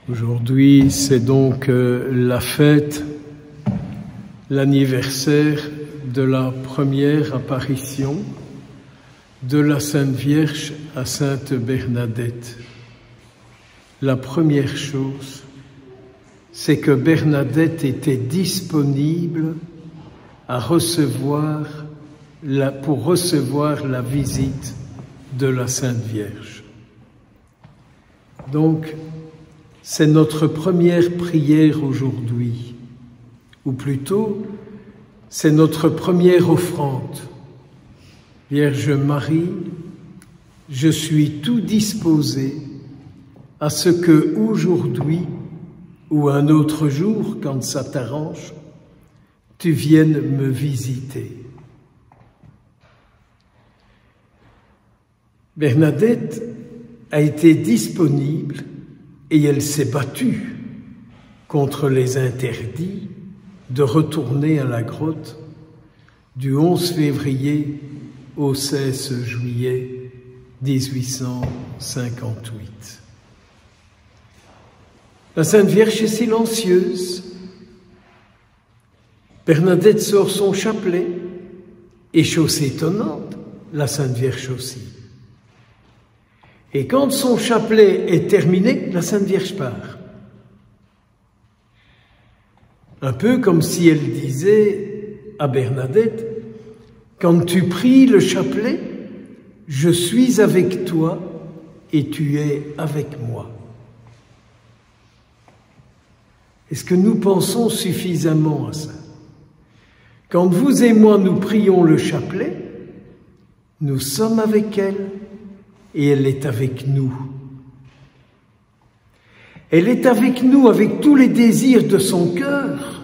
Aujourd'hui, c'est donc la fête, l'anniversaire de la première apparition de la Sainte Vierge à Sainte Bernadette. La première chose, c'est que Bernadette était disponible pour recevoir la visite de la Sainte Vierge. Donc, c'est notre première prière aujourd'hui, ou plutôt, c'est notre première offrande. Vierge Marie, je suis tout disposé à ce que aujourd'hui, ou un autre jour, quand ça t'arrange, tu viennes me visiter. Bernadette a été disponible et elle s'est battue contre les interdits de retourner à la grotte du 11 février au 16 juillet 1858. La Sainte Vierge est silencieuse. Bernadette sort son chapelet, et chose étonnante, la Sainte Vierge aussi. Et quand son chapelet est terminé, la Sainte Vierge part. Un peu comme si elle disait à Bernadette, quand tu pries le chapelet, je suis avec toi et tu es avec moi. Est-ce que nous pensons suffisamment à ça? Quand vous et moi nous prions le chapelet, nous sommes avec elle et elle est avec nous. Elle est avec nous avec tous les désirs de son cœur.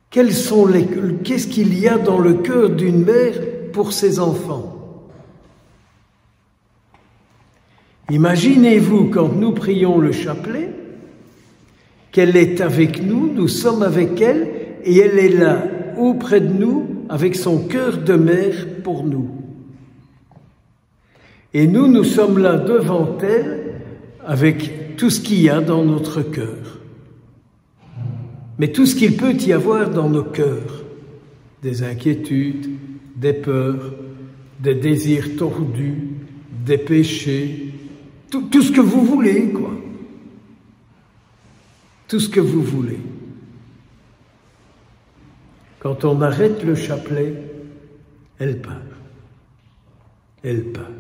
Qu'est-ce qu'il y a dans le cœur d'une mère pour ses enfants? Imaginez-vous quand nous prions le chapelet, qu'elle est avec nous, nous sommes avec elle, et elle est là, auprès de nous, avec son cœur de mère pour nous. Et nous sommes là devant elle, avec tout ce qu'il y a dans notre cœur. Mais tout ce qu'il peut y avoir dans nos cœurs, des inquiétudes, des peurs, des désirs tordus, des péchés, tout ce que vous voulez, quoi. Tout ce que vous voulez. Quand on arrête le chapelet, elle part. Elle part.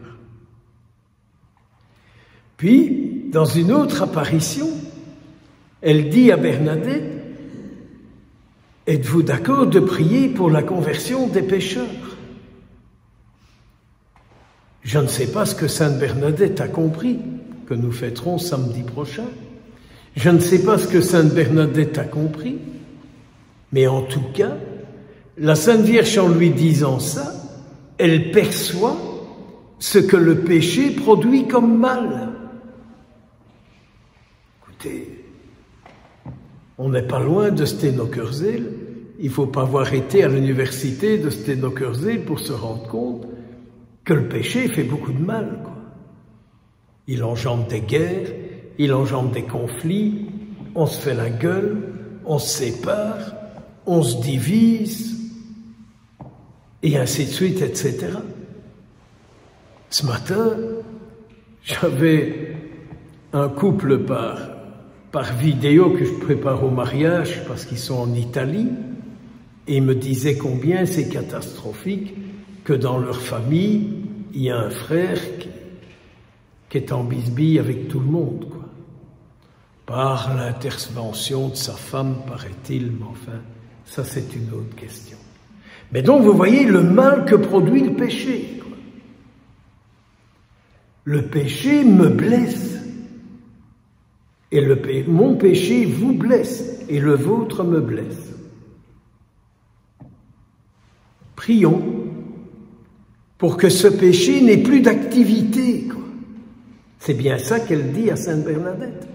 Puis, dans une autre apparition, elle dit à Bernadette, « Êtes-vous d'accord de prier pour la conversion des pécheurs ?» Je ne sais pas ce que Sainte Bernadette a compris, que nous fêterons samedi prochain. Je ne sais pas ce que Sainte Bernadette a compris, mais en tout cas, la Sainte Vierge, en lui disant ça, elle perçoit ce que le péché produit comme mal. Écoutez, on n'est pas loin de Steno-Kurzele. Il ne faut pas avoir été à l'université de Steno-Kurzele pour se rendre compte que le péché fait beaucoup de mal, quoi. Il engendre des guerres, il engendre des conflits, on se fait la gueule, on se sépare, on se divise, et ainsi de suite, etc. Ce matin, j'avais un couple par vidéo que je prépare au mariage parce qu'ils sont en Italie, et ils me disaient combien c'est catastrophique que dans leur famille, il y a un frère qui est en bisbille avec tout le monde, quoi. Par l'intervention de sa femme, paraît-il, mais enfin, ça c'est une autre question. Mais donc, vous voyez le mal que produit le péché, quoi. Le péché me blesse. Et mon péché vous blesse, et le vôtre me blesse. Prions pour que ce péché n'ait plus d'activité, quoi. C'est bien ça qu'elle dit à Sainte Bernadette.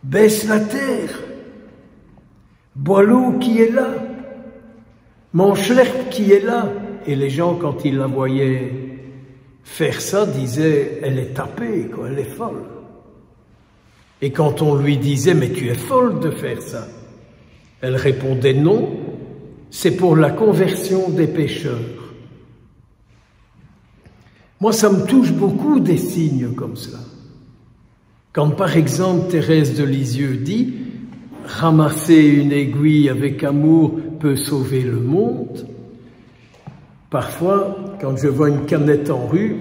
Baisse la terre, bois l'eau qui est là, mange l'herbe qui est là. Et les gens, quand ils la voyaient faire ça, disait, elle est tapée, quoi, elle est folle. Et quand on lui disait, mais tu es folle de faire ça, elle répondait non, c'est pour la conversion des pécheurs. Moi, ça me touche beaucoup des signes comme ça. Quand par exemple Thérèse de Lisieux dit « Ramasser une aiguille avec amour peut sauver le monde », parfois, quand je vois une canette en rue,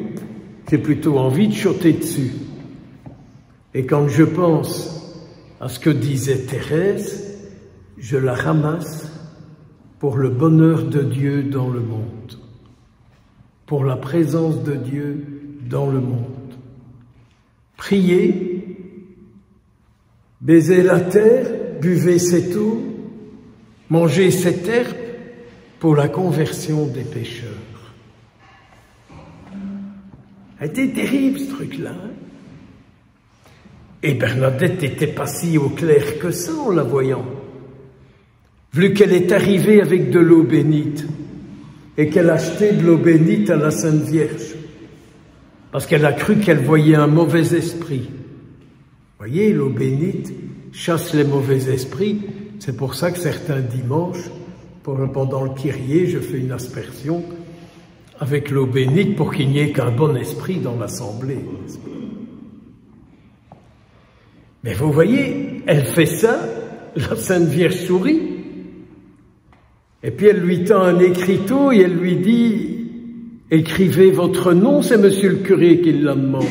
j'ai plutôt envie de choter dessus. Et quand je pense à ce que disait Thérèse, je la ramasse pour le bonheur de Dieu dans le monde, pour la présence de Dieu dans le monde. Priez, baisez la terre, buvez cette eau, mangez cette herbe pour la conversion des pécheurs. C'était terrible ce truc-là. Et Bernadette n'était pas si au clair que ça en la voyant. Vu qu'elle est arrivée avec de l'eau bénite et qu'elle a acheté de l'eau bénite à la Sainte Vierge, parce qu'elle a cru qu'elle voyait un mauvais esprit. Vous voyez, l'eau bénite chasse les mauvais esprits. C'est pour ça que certains dimanches, pendant le Kyrie, je fais une aspersion avec l'eau bénite pour qu'il n'y ait qu'un bon esprit dans l'assemblée. Mais vous voyez, elle fait ça, la Sainte Vierge sourit, et puis elle lui tend un écriteau et elle lui dit « Écrivez votre nom, c'est monsieur le curé qui l'a demandé. »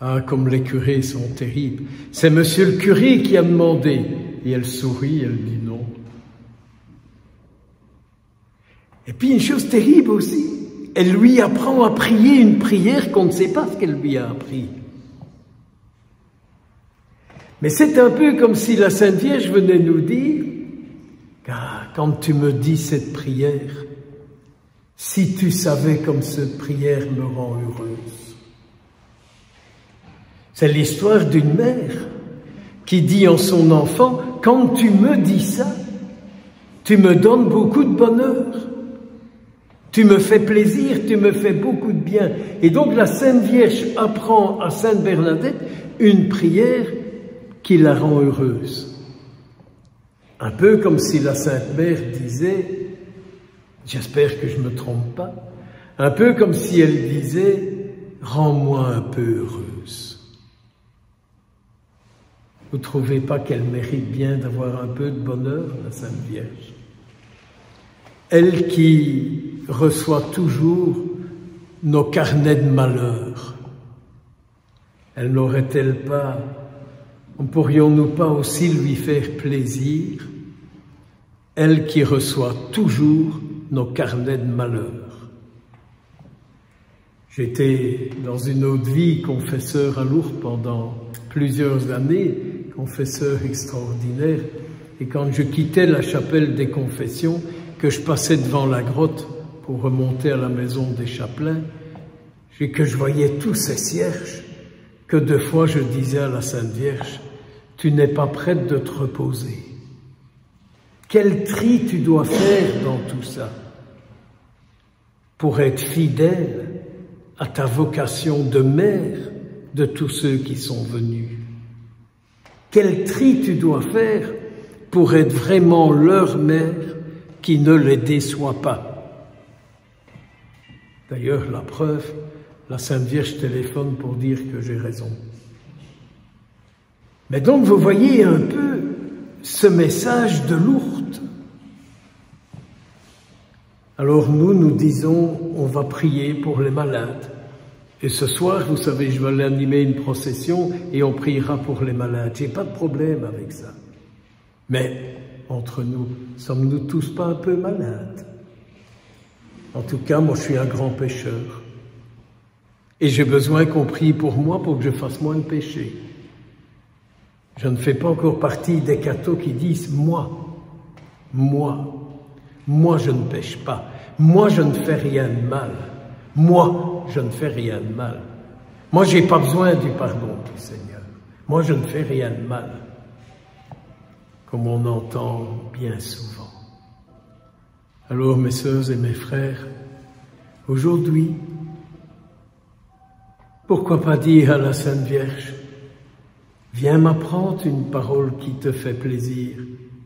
Ah, comme les curés sont terribles. C'est monsieur le curé qui a demandé. Et elle sourit, elle dit non. Et puis une chose terrible aussi, elle lui apprend à prier une prière qu'on ne sait pas ce qu'elle lui a appris. Mais c'est un peu comme si la Sainte Vierge venait nous dire « Ah, quand tu me dis cette prière, si tu savais comme cette prière me rend heureuse. » C'est l'histoire d'une mère qui dit en son enfant « Quand tu me dis ça, tu me donnes beaucoup de bonheur. Tu me fais plaisir, tu me fais beaucoup de bien. » Et donc la Sainte Vierge apprend à Sainte Bernadette une prière qui la rend heureuse. Un peu comme si la Sainte Mère disait, j'espère que je ne me trompe pas, un peu comme si elle disait, rends-moi un peu heureuse. Vous ne trouvez pas qu'elle mérite bien d'avoir un peu de bonheur, la Sainte Vierge? Elle qui reçoit toujours nos carnets de malheur, elle n'aurait-elle pas, pourrions-nous pas aussi lui faire plaisir, elle qui reçoit toujours nos carnets de malheur? J'étais dans une autre vie confesseur à Lourdes pendant plusieurs années, confesseur extraordinaire, et quand je quittais la chapelle des confessions, que je passais devant la grotte pour remonter à la maison des chapelains, et que je voyais tous ces cierges, que deux fois je disais à la Sainte Vierge, tu n'es pas prête de te reposer. Quel tri tu dois faire dans tout ça pour être fidèle à ta vocation de mère de tous ceux qui sont venus. Quel tri tu dois faire pour être vraiment leur mère qui ne les déçoit pas. D'ailleurs, la preuve, la Sainte Vierge téléphone pour dire que j'ai raison. Mais donc, vous voyez un peu ce message de Lourdes. Alors nous disons, on va prier pour les malades. Et ce soir, vous savez, je vais aller animer une procession et on priera pour les malades. J'ai pas de problème avec ça. Mais, entre nous, sommes-nous tous pas un peu malades? En tout cas, moi, je suis un grand pécheur. Et j'ai besoin qu'on prie pour moi pour que je fasse moins de péché. Je ne fais pas encore partie des cathos qui disent « moi, je ne pêche pas, moi, je ne fais rien de mal, moi, je ne fais rien de mal. Moi, j'ai pas besoin du pardon du Seigneur. Moi, je ne fais rien de mal. » Comme on entend bien souvent. Alors, mes sœurs et mes frères, aujourd'hui, Pourquoi pas dire à la Sainte Vierge, viens m'apprendre une parole qui te fait plaisir,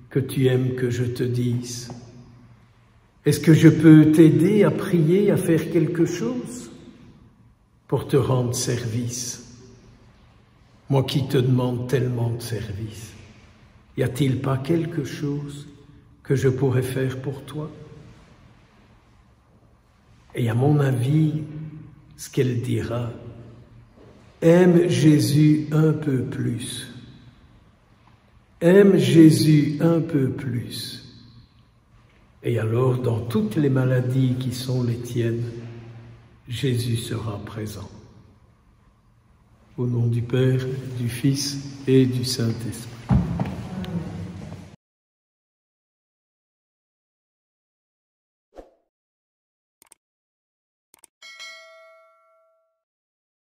que tu aimes que je te dise. Est-ce que je peux t'aider à prier, à faire quelque chose pour te rendre service? Moi qui te demande tellement de service, y a-t-il pas quelque chose que je pourrais faire pour toi? Et à mon avis, ce qu'elle dira, aime Jésus un peu plus. Aime Jésus un peu plus. Et alors, dans toutes les maladies qui sont les tiennes, Jésus sera présent. Au nom du Père, du Fils et du Saint-Esprit.